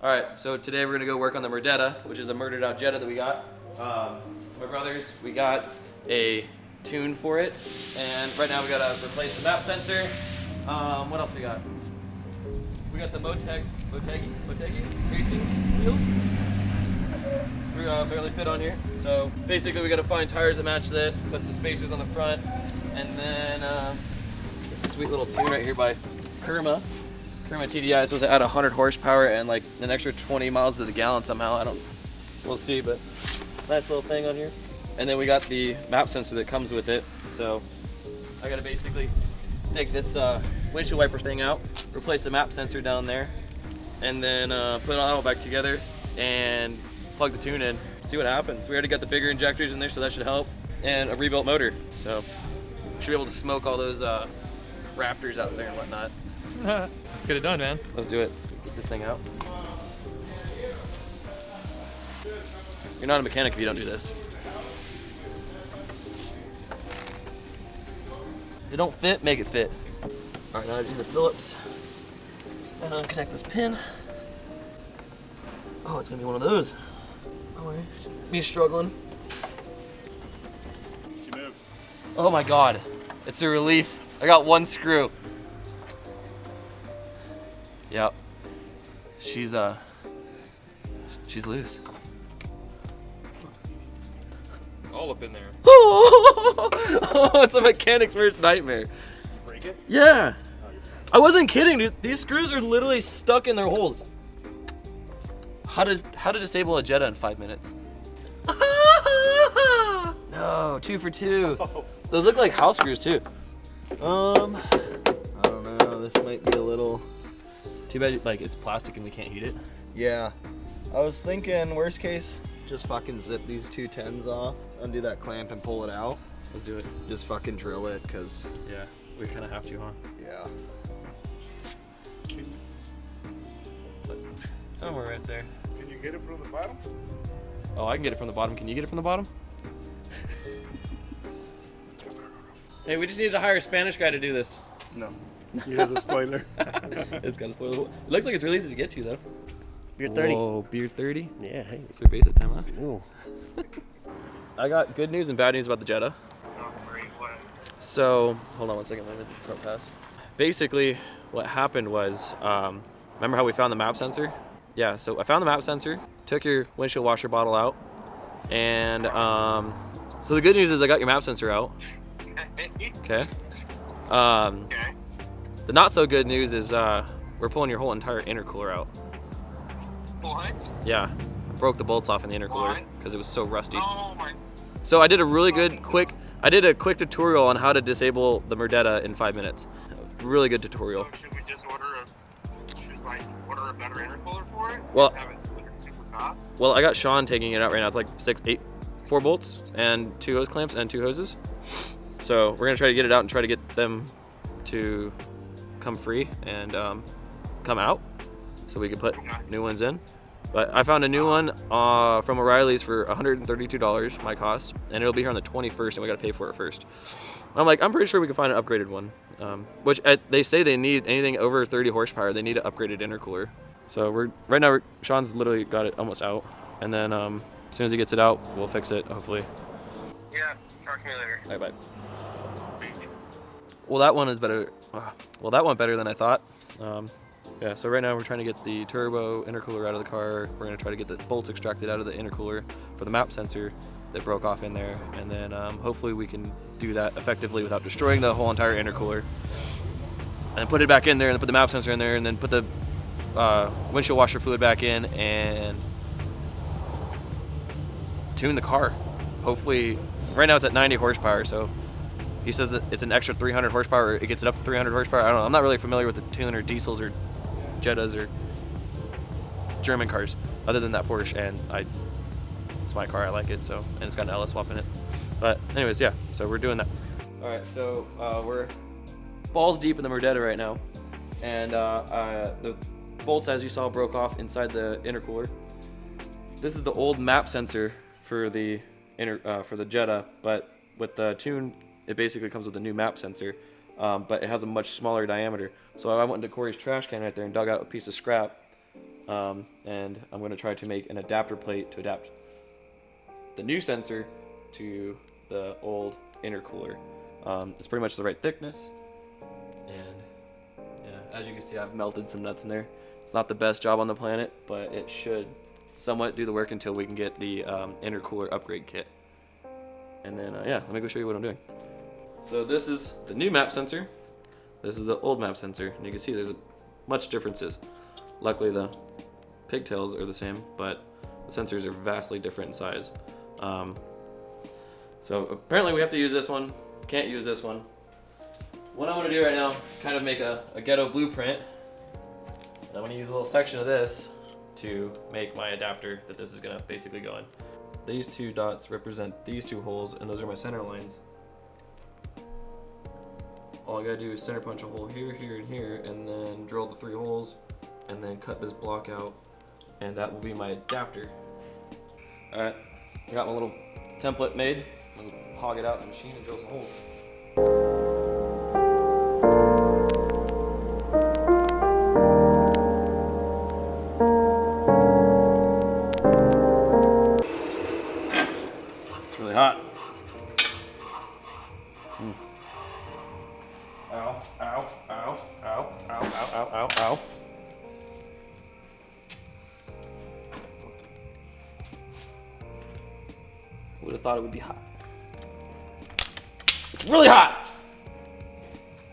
All right, so today we're gonna go work on the Jetta, which is a murdered out Jetta that we got. My brothers, we got a tune for it, and right now we gotta replace the map sensor. What else we got? We got the Motegi racing wheels. We barely fit on here. So basically we gotta find tires that match this, put some spacers on the front, and then this sweet little tune right here by Kerma. Kerma TDI is supposed to add 100 horsepower and like an extra 20 miles to the gallon somehow. We'll see, but nice little thing on here. And then we got the map sensor that comes with it. So I gotta basically take this windshield wiper thing out, replace the map sensor down there, and then put it all back together and plug the tune in, see what happens. We already got the bigger injectors in there, so that should help, and a rebuilt motor. So should be able to smoke all those Raptors out there and whatnot. Let's get it done, man. Let's do it. Get this thing out. You're not a mechanic if you don't do this. If it don't fit, make it fit. All right, now I just need the Phillips and unconnect this pin. Oh, it's gonna be one of those. Oh, it's me struggling. She moved. Oh my God, it's a relief. I got one screw. Yep. She's loose. All up in there. Oh, it's a mechanic's worst nightmare. Break it? Yeah. I wasn't kidding, dude. These screws are literally stuck in their holes. How to disable a Jetta in 5 minutes? No, 2 for 2. Those look like house screws too. I don't know. This might be a little. Too bad, like it's plastic and we can't heat it. Yeah. I was thinking, worst case, just fucking zip these 2 10s off, undo that clamp, and pull it out. Let's do it. Just fucking drill it, cause. Yeah, we kind of have to, huh? Yeah. Somewhere right there. Can you get it from the bottom? Oh, I can get it from the bottom. Can you get it from the bottom? Hey, we just needed to hire a Spanish guy to do this. No. He has a spoiler. It's got a spoiler. It looks like it's really easy to get to, though. Beer 30. Whoa, beer 30? Yeah, hey. It's our basic time, huh? Ooh. I got good news and bad news about the Jetta. So, hold on one second, let me just go past. Basically, what happened was, remember how we found the map sensor? Yeah, so I found the map sensor, took your windshield washer bottle out, and so the good news is I got your map sensor out. Okay. The not so good news is we're pulling your whole entire intercooler out. What? Yeah, I broke the bolts off in the intercooler because it was so rusty. Oh my. So I did a really good quick tutorial on how to disable the Jetta in 5 minutes. Really good tutorial. So should we just order a better intercooler for it? Well- Have it super fast? Well, I got Sean taking it out right now. It's like 4 bolts and 2 hose clamps and 2 hoses. So we're gonna try to get it out and try to get them to come free and come out so we can put new ones in. But I found a new one from O'Reilly's for $132, my cost, and it'll be here on the 21st, and we gotta pay for it first. I'm pretty sure we can find an upgraded one, which they say they need anything over 30 horsepower. They need an upgraded intercooler. So right now Sean's literally got it almost out, and then as soon as he gets it out, we'll fix it hopefully. Yeah, talk to me later. All right, bye. Well, that one is better. Well, that went better than I thought. Yeah, so right now we're trying to get the turbo intercooler out of the car. We're gonna try to get the bolts extracted out of the intercooler for the map sensor that broke off in there, and then hopefully we can do that effectively without destroying the whole entire intercooler. And put it back in there, and put the map sensor in there, and then put the windshield washer fluid back in, and tune the car. Hopefully, right now it's at 90 horsepower, so he says that it's an extra 300 horsepower. It gets it up to 300 horsepower. I don't know. I'm not really familiar with the tuner diesels or Jettas or German cars, other than that Porsche, and it's my car. I like it, so, and it's got an LS swap in it. But anyways, yeah. So we're doing that. All right. So we're balls deep in the Jetta right now, and the bolts, as you saw, broke off inside the intercooler. This is the old map sensor for the Jetta, but with the tune, it basically comes with a new map sensor, but it has a much smaller diameter. So I went into Corey's trash can right there and dug out a piece of scrap and I'm going to try to make an adapter plate to adapt the new sensor to the old intercooler. It's pretty much the right thickness, and yeah, as you can see, I've melted some nuts in there. It's not the best job on the planet, but it should somewhat do the work until we can get the intercooler upgrade kit. And then yeah, let me go show you what I'm doing. So this is the new map sensor. This is the old map sensor, and you can see there's much differences. Luckily the pigtails are the same, but the sensors are vastly different in size. So apparently we have to use this one, can't use this one. What I want to do right now is kind of make a ghetto blueprint. And I'm going to use a little section of this to make my adapter that this is going to basically go in. These two dots represent these two holes, and those are my center lines. All I gotta do is center punch a hole here, here, and here, and then drill the 3 holes, and then cut this block out, and that will be my adapter. Alright, I got my little template made. I'm gonna hog it out in the machine and drill some holes. It's really hot. Ow, ow, ow, ow, ow, ow, ow, ow, ow. Would have thought it would be hot. It's really hot!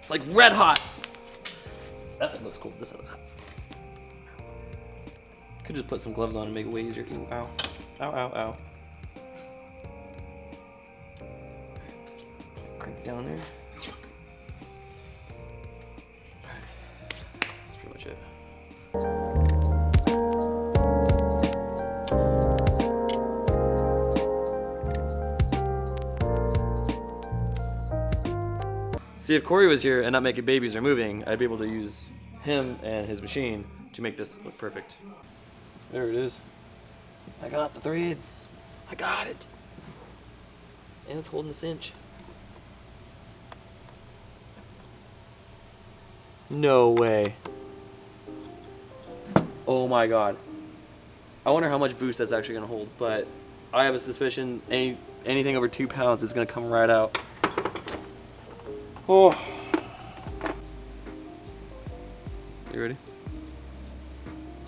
It's like red hot! That side looks cool, this side looks hot. Could just put some gloves on and make it way easier. Ooh, ow. Ow, ow, ow. Crank it down there. That's pretty much it. See, if Corey was here and not making babies or moving, I'd be able to use him and his machine to make this look perfect. There it is. I got the threads. I got it. And it's holding the cinch. No way. Oh my god. I wonder how much boost that's actually gonna hold, but I have a suspicion anything over 2 pounds is gonna come right out. Oh. You ready?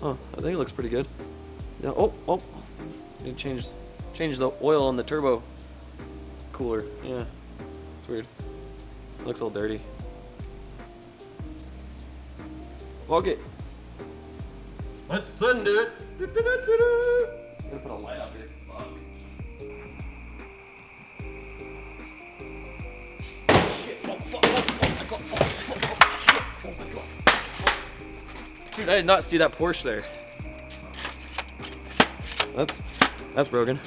Oh, I think it looks pretty good. Yeah. Oh. Need to change the oil on the turbo cooler. Yeah. It's weird. It looks all dirty. Fuck it. Let's send it. Gotta put a light out here. Fuck. Shit. Oh, fuck. Oh my god. Oh, shit. Oh my god. Dude, I did not see that Porsche there. That's broken. I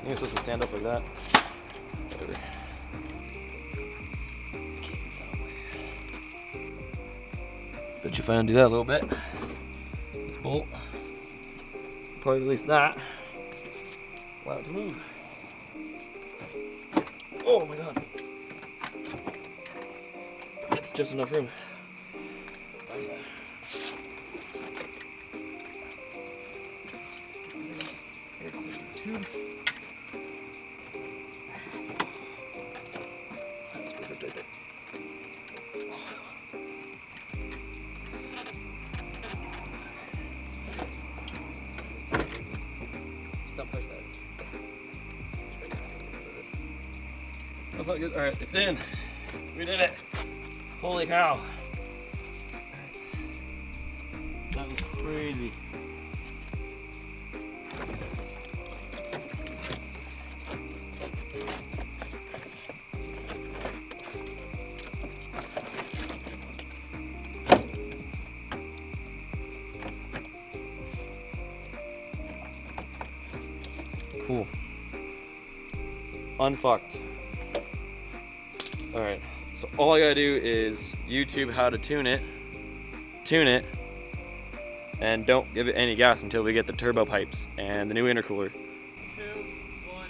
think it's supposed to stand up like that. Whatever. Getting somewhere. Bet you if I undo that a little bit, this bolt, probably release that. Allow it to move. Oh my god. That's just enough room. Oh, yeah. Air cooler tube. That's perfect right there. Just don't push that. That's not good. Alright, it's in. We did it. Holy cow. That was crazy. Cool. Unfucked. Alright, so all I gotta do is YouTube how to tune it, and don't give it any gas until we get the turbo pipes and the new intercooler. 2, 1.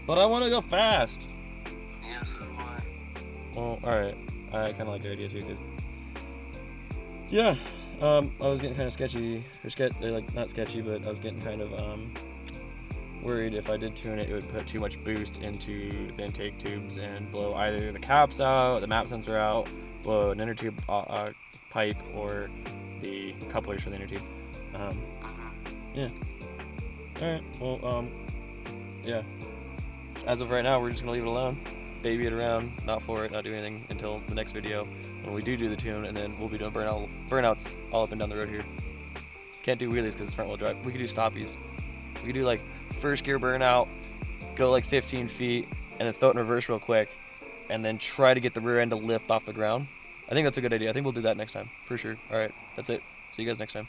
But I want to go fast. Yeah, so do I. Well, alright. I kind of like your idea too, because... Yeah, I was getting kind of sketchy. Or like, not sketchy, but I was getting kind of worried if I did tune it, it would put too much boost into the intake tubes and blow either the caps out, the map sensor out, blow an inner tube pipe, or the couplers for the inner tube. Yeah. Alright, well, yeah. As of right now, we're just gonna leave it alone, baby it around, not floor it, not do anything until the next video when we do the tune, and then we'll be doing burnouts all up and down the road here. Can't do wheelies because it's front wheel drive. We could do stoppies. We could do like first gear burnout, go like 15 feet, and then throw it in reverse real quick, and then try to get the rear end to lift off the ground. I think that's a good idea. I think we'll do that next time, for sure. Alright, that's it. See you guys next time.